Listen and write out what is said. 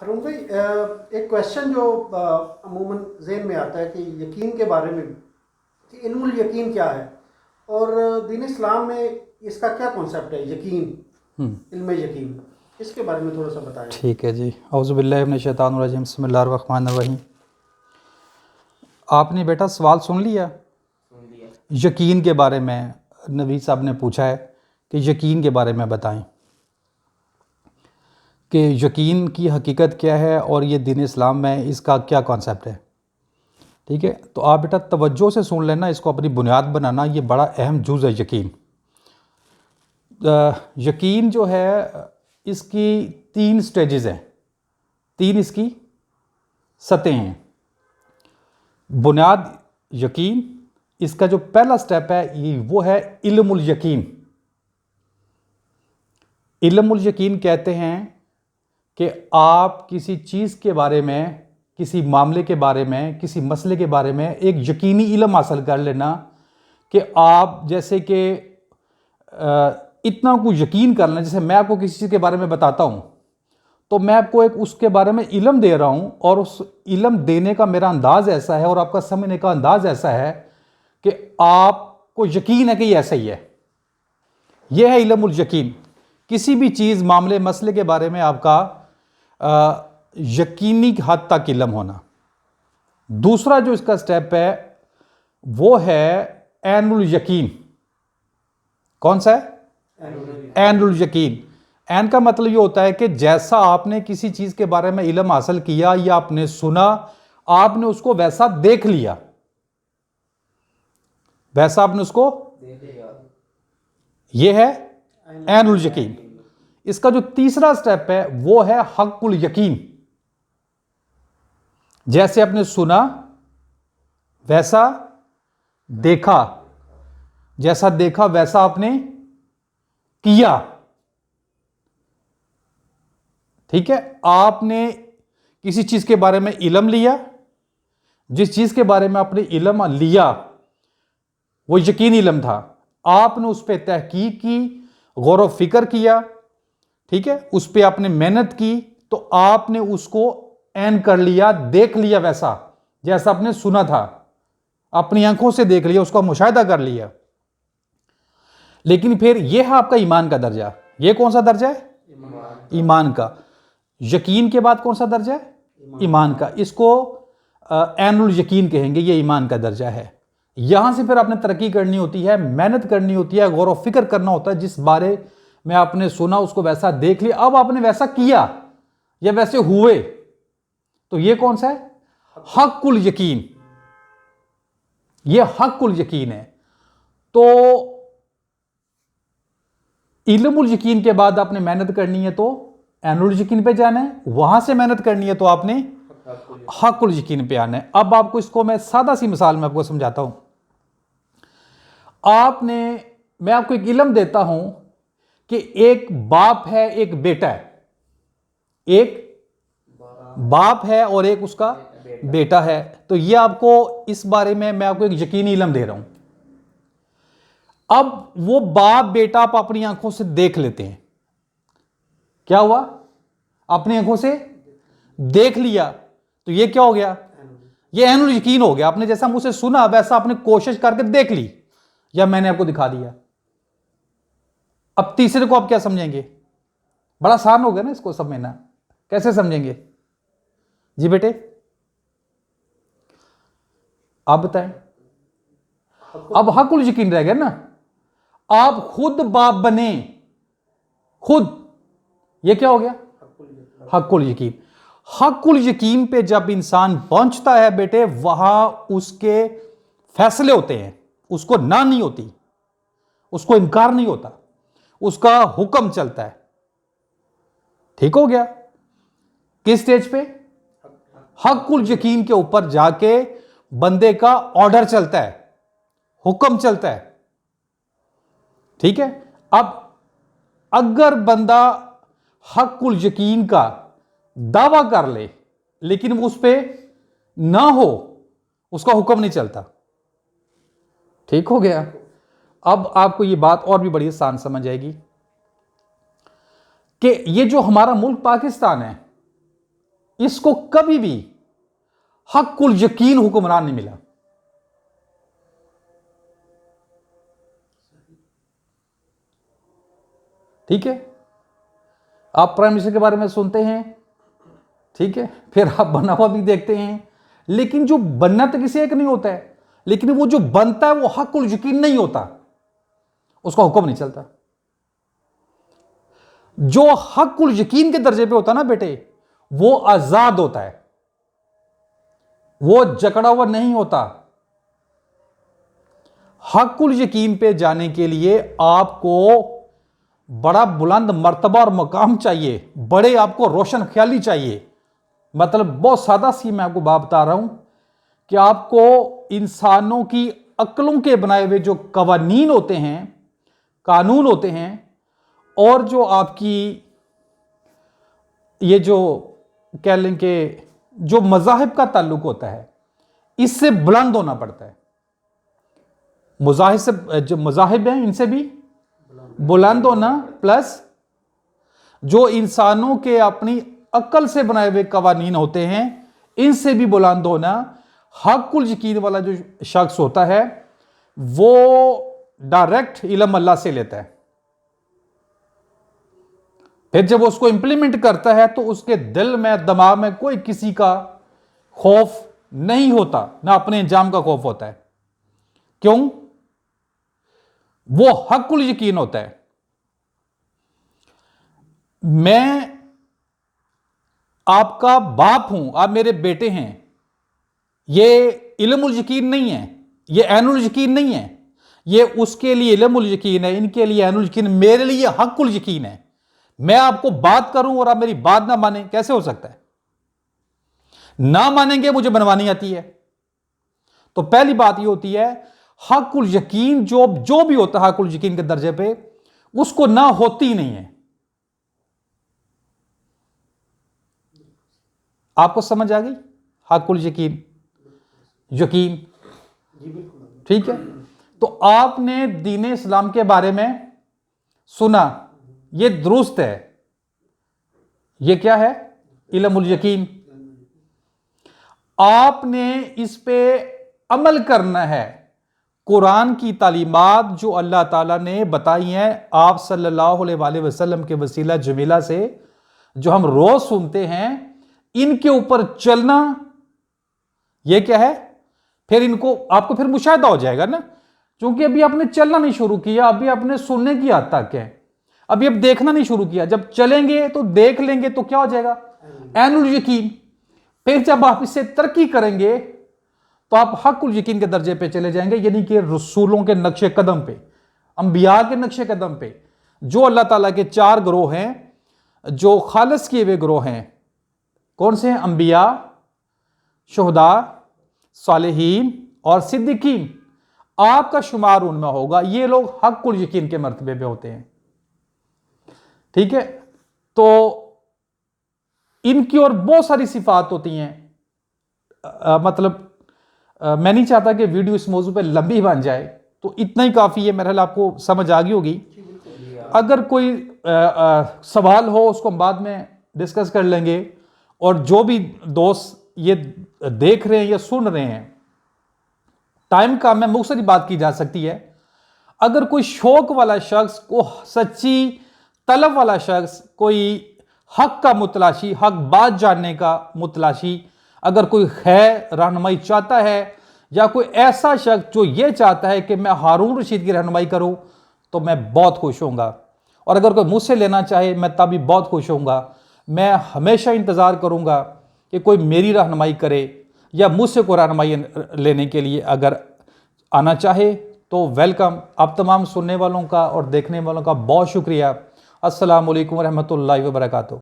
हारून भाई, एक क्वेश्चन जो अमूमन ज़हन में आता है कि यकीन के बारे में, कि इल्मुल यकीन क्या है, और दीन इस्लाम में इसका क्या कॉन्सेप्ट है, यकीन, इल्म यकीन, इसके बारे में थोड़ा सा बताएं। ठीक है जी। औज़ु बिल्लाहि मिनश शैतानिर रजीम, बिस्मिल्लाहिर रहमानिर रहीम। आपने बेटा सवाल सुन लिया यकीन के बारे में। नबी साहब ने पूछा है कि यकीन के बारे में बताएं कि यकीन की हकीकत क्या है और ये दीन इस्लाम में इसका क्या कॉन्सेप्ट है। ठीक है, तो आप बेटा तवज्जो से सुन लेना, इसको अपनी बुनियाद बनाना। ये बड़ा अहम जुज़ है यकीन। यकीन जो है इसकी 3 स्टेजेस हैं, 3 इसकी सतहें हैं। बुनियाद यकीन, इसका जो पहला स्टेप है ये वो है इल्मुल यकीन। इल्मुल यकीन कहते हैं कि आप किसी चीज़ के बारे में, किसी मामले के बारे में, किसी मसले के बारे में एक यकीनी इल्म हासिल कर लेना कि आप जैसे कि इतना कुछ यकीन कर लें। जैसे मैं आपको किसी चीज़ के बारे में बताता हूँ तो मैं आपको एक उसके बारे में इल्म दे रहा हूँ, और उस इल्म देने का मेरा अंदाज़ ऐसा है और आपका समझने का अंदाज़ ऐसा है कि आपको यकीन है कि ये ऐसा ही है। यह है इल्मुल यकीन। किसी भी चीज़, मामले, मसले के बारे में आपका यकीनी हद तक इल्म होना। दूसरा जो इसका स्टेप है वो है ऐनुल यकीन। कौन सा है? ऐनुल यकीन। ऐन का मतलब ये होता है कि जैसा आपने किसी चीज़ के बारे में इल्म हासिल किया या आपने सुना, आपने उसको वैसा देख लिया, वैसा आपने उसको, यह है ऐनुल यकीन। इसका जो तीसरा स्टेप है वो है हक़्क़ुल यकीन। जैसे आपने सुना वैसा देखा, जैसा देखा वैसा आपने किया। ठीक है, आपने किसी चीज़ के बारे में इल्म लिया, जिस चीज़ के बारे में आपने इल्म लिया वो यकीनी इल्म था, आपने उस पर तहकीक की, गौर व फिक्र किया। ठीक है, उस पर आपने मेहनत की, तो आपने उसको ऐन कर लिया, देख लिया वैसा जैसा आपने सुना था, अपनी आंखों से देख लिया, उसका मुशाहिदा कर लिया। लेकिन फिर यह है आपका ईमान का दर्जा। यह कौन सा दर्जा है? ईमान का। यकीन के बाद कौन सा दर्जा है? ईमान का। इसको ऐनुल यकीन कहेंगे। ये ईमान का दर्जा है। यहां से फिर आपने तरक्की करनी होती है, मेहनत करनी होती है, गौर व फिक्र करना होता है। जिस बारे में आपने सुना उसको वैसा देख लिया, अब आपने वैसा किया या वैसे हुए, तो ये कौन सा है? हक़्क़ुल यकीन। ये हक़्क़ुल यकीन है। तो इल्मुल यकीन के बाद आपने मेहनत करनी है तो ऐनुल यकीन पे जाना है, वहां से मेहनत करनी है तो आपने हक़्क़ुल यकीन पे आना है। अब आपको इसको मैं सादा सी मिसाल में आपको समझाता हूं। मैं आपको एक इल्म देता हूं कि एक बाप है, एक बेटा है। एक बाप है और एक उसका बेटा है। तो ये आपको, इस बारे में मैं आपको एक यकीनी इल्म दे रहा हूं। अब वो बाप बेटा आप अपनी आंखों से देख लेते हैं। क्या हुआ? अपनी आंखों से देख लिया, तो ये क्या हो गया? ये ऐनुल यकीन हो गया। आपने जैसा मुझसे सुना वैसा आपने कोशिश करके देख ली, या मैंने आपको दिखा दिया। अब तीसरे को आप क्या समझेंगे? बड़ा आसान हो गया ना इसको समझना। कैसे समझेंगे जी बेटे? आप बताएं। अब हक़्क़ुल यकीन रह गया ना। आप खुद बाप बने, खुद, ये क्या हो गया? हक़्क़ुल यकीन। हक़्क़ुल यकीन पे जब इंसान पहुंचता है बेटे, वहां उसके फैसले होते हैं, उसको ना नहीं होती, उसको इनकार नहीं होता, उसका हुक्म चलता है। ठीक हो गया? किस स्टेज पे? हक़्क़ुल यकीन के ऊपर जाके बंदे का ऑर्डर चलता है, हुक्म चलता है। ठीक है, अब अगर बंदा हक़्क़ुल यकीन का दावा कर ले लेकिन वो उस पर ना हो, उसका हुक्म नहीं चलता। ठीक हो गया? अब आपको ये बात और भी बड़ी आसान समझ आएगी कि ये जो हमारा मुल्क पाकिस्तान है, इसको कभी भी हक़ुल यकीन हुक्मरान नहीं मिला। ठीक है, आप प्राइम मिनिस्टर के बारे में सुनते हैं, ठीक है, फिर आप बना हुआ भी देखते हैं, लेकिन जो बनना तो किसी एक नहीं होता है, लेकिन वो जो बनता है वो हक़ुल यकीन नहीं होता, उसका हुक्म नहीं चलता। जो हक़ुल यकीन के दर्जे पे होता ना बेटे, वो आजाद होता है, वो जकड़ा हुआ नहीं होता। हक़ुल यकीन पे जाने के लिए आपको बड़ा बुलंद मर्तबा और मकाम चाहिए, बड़े आपको रोशन ख्याली चाहिए। मतलब बहुत सादा सी मैं आपको बात बता रहा हूं कि आपको इंसानों की अक्लों के बनाए हुए जो कवानीन होते हैं, कानून होते हैं, और जो आपकी ये जो कह लें कि जो मज़ाहिब का ताल्लुक होता है, इससे बुलंद होना पड़ता है। मज़ाहिब से, जो मज़ाहिब हैं इनसे भी बुलंद होना, प्लस जो इंसानों के अपनी अक्ल से बनाए हुए कवानीन होते हैं, इनसे भी बुलंद होना। हक़ुल यकीन वाला जो शख्स होता है वो डायरेक्ट इल्म अल्लाह से लेता है, फिर जब उसको इंप्लीमेंट करता है तो उसके दिल में, दिमाग में कोई किसी का खौफ नहीं होता, ना अपने अंजाम का खौफ होता है। क्यों? वो हक़ुल यकीन होता है। मैं आपका बाप हूं, आप मेरे बेटे हैं, ये इल्मुल यकीन नहीं है, ये ऐनुल यकीन नहीं है, ये उसके लिए इल्मुल यकीन है, इनके लिए ऐनुल यकीन, मेरे लिए हक़ुल यकीन है। मैं आपको बात करूं और आप मेरी बात ना माने, कैसे हो सकता है? ना मानेंगे, मुझे बनवानी आती है। तो पहली बात ये होती है, हक़ुल यकीन जो भी होता है हक़ुल यकीन के दर्जे पे, उसको ना होती नहीं है। आपको समझ आ गई? हक़ुल यकीन, यकीन, ठीक है। तो आपने दीन इस्लाम के बारे में सुना, ये दुरुस्त है, ये क्या है? इल्मुल यकीन। आपने इस पे अमल करना है। कुरान की तालीमात जो अल्लाह ताला ने बताई हैं आप सल्लल्लाहु अलैहि वसल्लम के वसीला जमीला से, जो हम रोज सुनते हैं, इनके ऊपर चलना, यह क्या है? फिर इनको आपको फिर मुशाहिदा हो जाएगा ना, क्योंकि अभी आपने चलना नहीं शुरू किया, अभी आपने सुनने की आदत तक है, अभी अब देखना नहीं शुरू किया। जब चलेंगे तो देख लेंगे तो क्या हो जाएगा? ऐनुल यकीन। फिर जब आप इससे तरक्की करेंगे तो आप हक़ुल यकीन के दर्जे पे चले जाएंगे, यानी कि रसूलों के नक्शे कदम पे, अंबिया के नक्शे कदम पे। जो अल्लाह ताला के 4 ग्रोह हैं, जो खालिस किए हुए ग्रोह हैं, कौन से हैं? अंबिया, शुहदा, सालिहीन और सिद्दीकीन। आपका शुमार उनमें होगा। ये लोग हक़ुल यकीन के मर्तबे पे होते हैं, ठीक है। तो इनकी और बहुत सारी सिफात होती हैं। मतलब मैं नहीं चाहता कि वीडियो इस मौजू पे लंबी बन जाए, तो इतना ही काफ़ी है। मेरे ख्याल आपको समझ आ गई होगी। अगर कोई सवाल हो उसको हम बाद में डिस्कस कर लेंगे। और जो भी दोस्त ये देख रहे हैं या सुन रहे हैं, टाइम का में मुख्तसर बात की जा सकती है। अगर कोई शौक वाला शख्स, को सच्ची तलब वाला शख्स, कोई हक का मुतलाशी, हक बात जानने का मुतलाशी अगर कोई है, रहनुमाई चाहता है, या कोई ऐसा शख्स जो ये चाहता है कि मैं हारून रशीद की रहनुमाई करूं, तो मैं बहुत खुश होऊंगा। और अगर कोई मुझसे लेना चाहे, मैं तभी बहुत खुश होऊंगा। मैं हमेशा इंतज़ार करूंगा कि कोई मेरी रहनुमाई करे, या मुझसे कोई रहनुमाई लेने के लिए अगर आना चाहे तो वेलकम। आप तमाम सुनने वालों का और देखने वालों का बहुत शुक्रिया। अस्सलामु अलैकुम रहमतुल्लाहि व बरकातुहू।